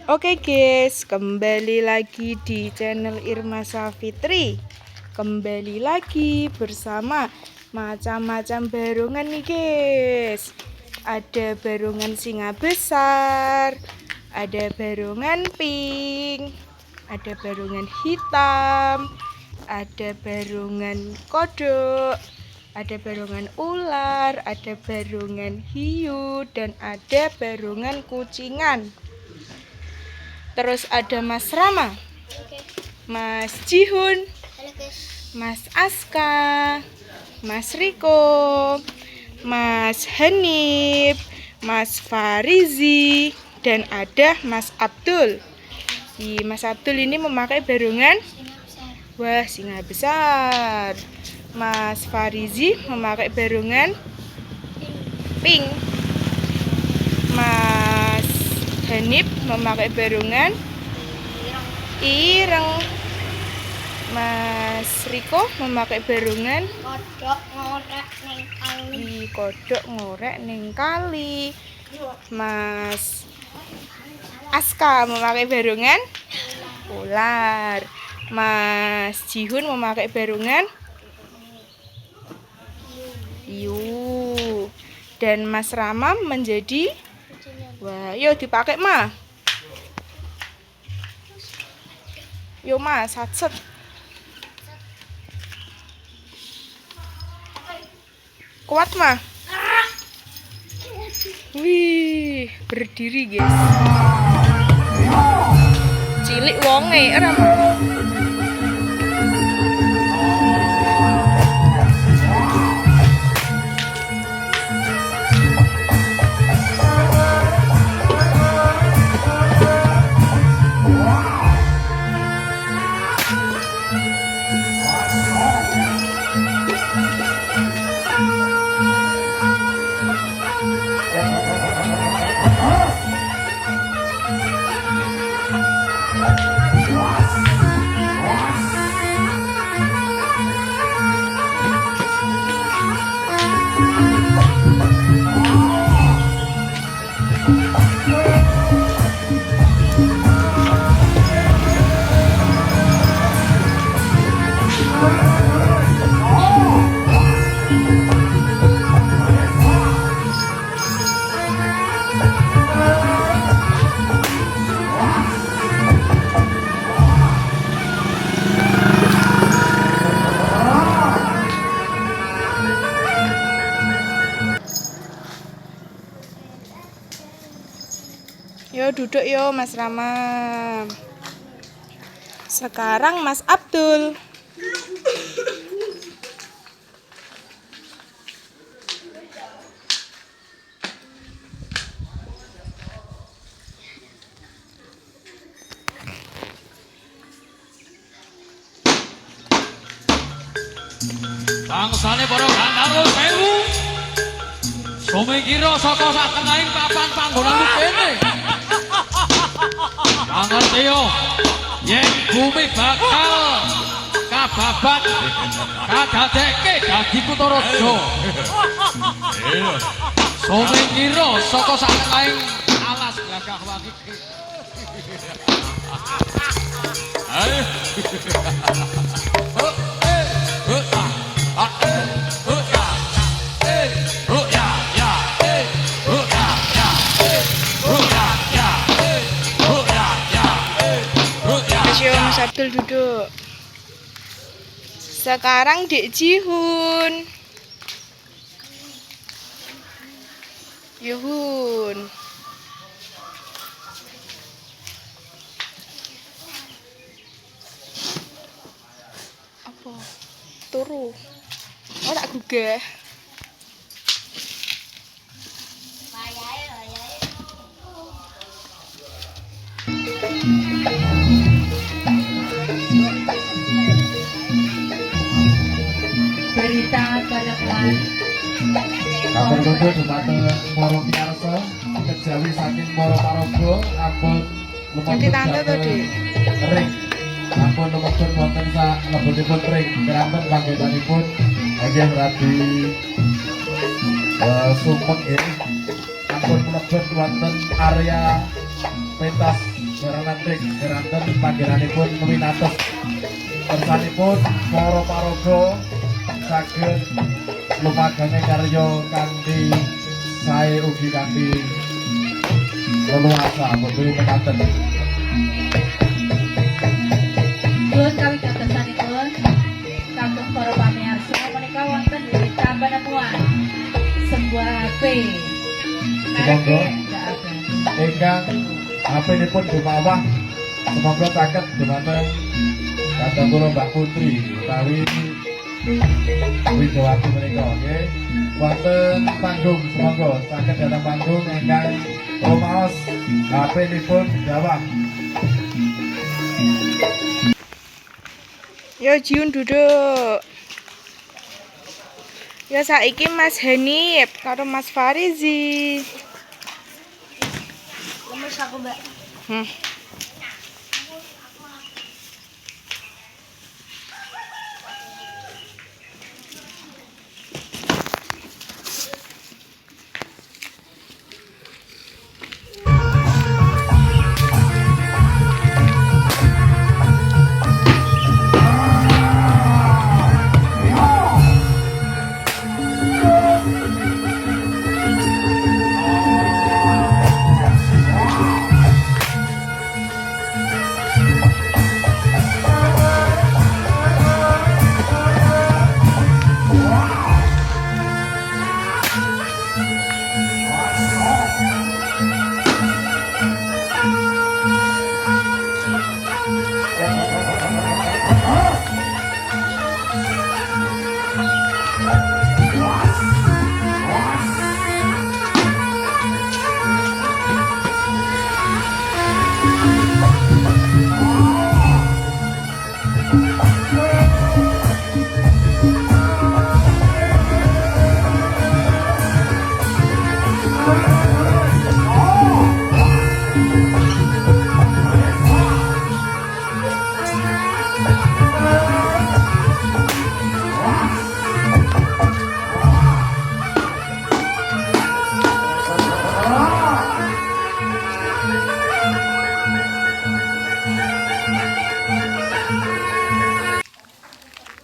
Oke guys, kembali lagi di channel Irma Safitri. Kembali lagi bersama macam-macam barungan nih guys. Ada barungan singa besar, ada barungan pink, ada barungan hitam, ada barungan kodok, ada barungan ular, ada barungan hiu, dan ada barungan kucingan. Terus ada Mas Rama, Mas Jihun, Mas Aska, Mas Riko, Mas Hanif, Mas Farizi, dan ada Mas Abdul. Mas Abdul ini memakai barungan singa besar. Mas Farizi memakai barungan pink. Mas Hanif memakai barungan ireng. Mas Riko memakai barungan kodok ngorek ning kali. Mas Aska memakai barungan ular. Mas Jihun memakai barungan hiu. Dan Mas Rama menjadi yuk dipakai mah. Yuk mah satset. Kuat mah. Wih, berdiri guys. Cilik wonge ora mah. Yo duduk yo Mas Rama. Sekarang Mas Abdul. Bangsane para Gandharwa sewu. Sumikira saka sak tengahing papan panggonan kene. Ngerti yo, yen bumi bakal kababat kadadekke dadi kutha raja. Sumikira saka sak tengahing alas gagah wangi. Ayo. Mas Abdul duduk. Sekarang Dek Jihun. Yuhun. Apa? Turu. Ora gugah. Berita Balikpapan. Kabar kudu dumateng para piyarsa kejawi saking para paraga ampun Ganti tante to, Dik. ring ampun lumebet wonten sak lebetipun ring keranten panggenanipun nggih radi sumpek ini ampun mlebet wonten area pentas Jaranan trik keranten panggenanipun luminatos kersanipun para paraga saged lumagane karya kanthi sae ugi kanthi leluasa boten mekaten. Pun kawigadosanipun kagem para pamirsa menika wonten berita penemuan sebuah HP. Monggo. Enggak ada. Ingkang HP-nipun dumawah semoga saged dumateng kadang kula Mbak Putri utawi Widowati menika nggih. Wonten panggung semoga saged datang panggung ingkang rumaos HP-nipun dawah. Yo Jiun duduk. Ya saiki Mas Hanif karo Mas Farizi. Lemes aku, Mbak.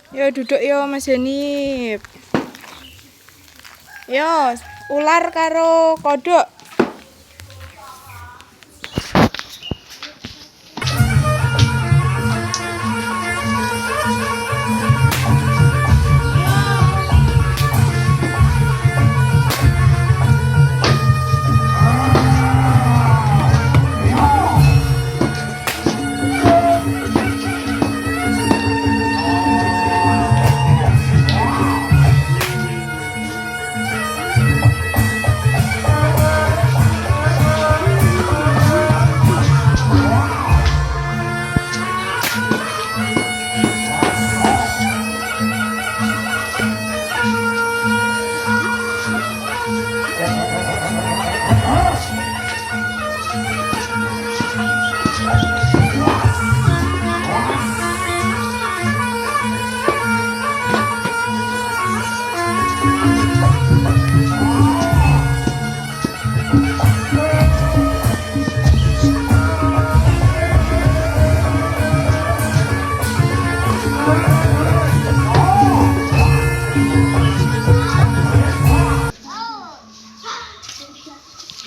Yo duduk yo Mas Hanif. Yo ular karo kodok.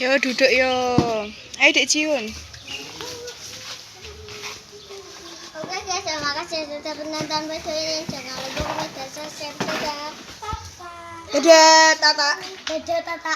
Yo duduk yo. Ayo Dek Jiun. Oke guys, terima kasih sudah menonton video ini. Jangan lupa like dan subscribe. Dadah. Dadah, Tata. Dadah, Tata.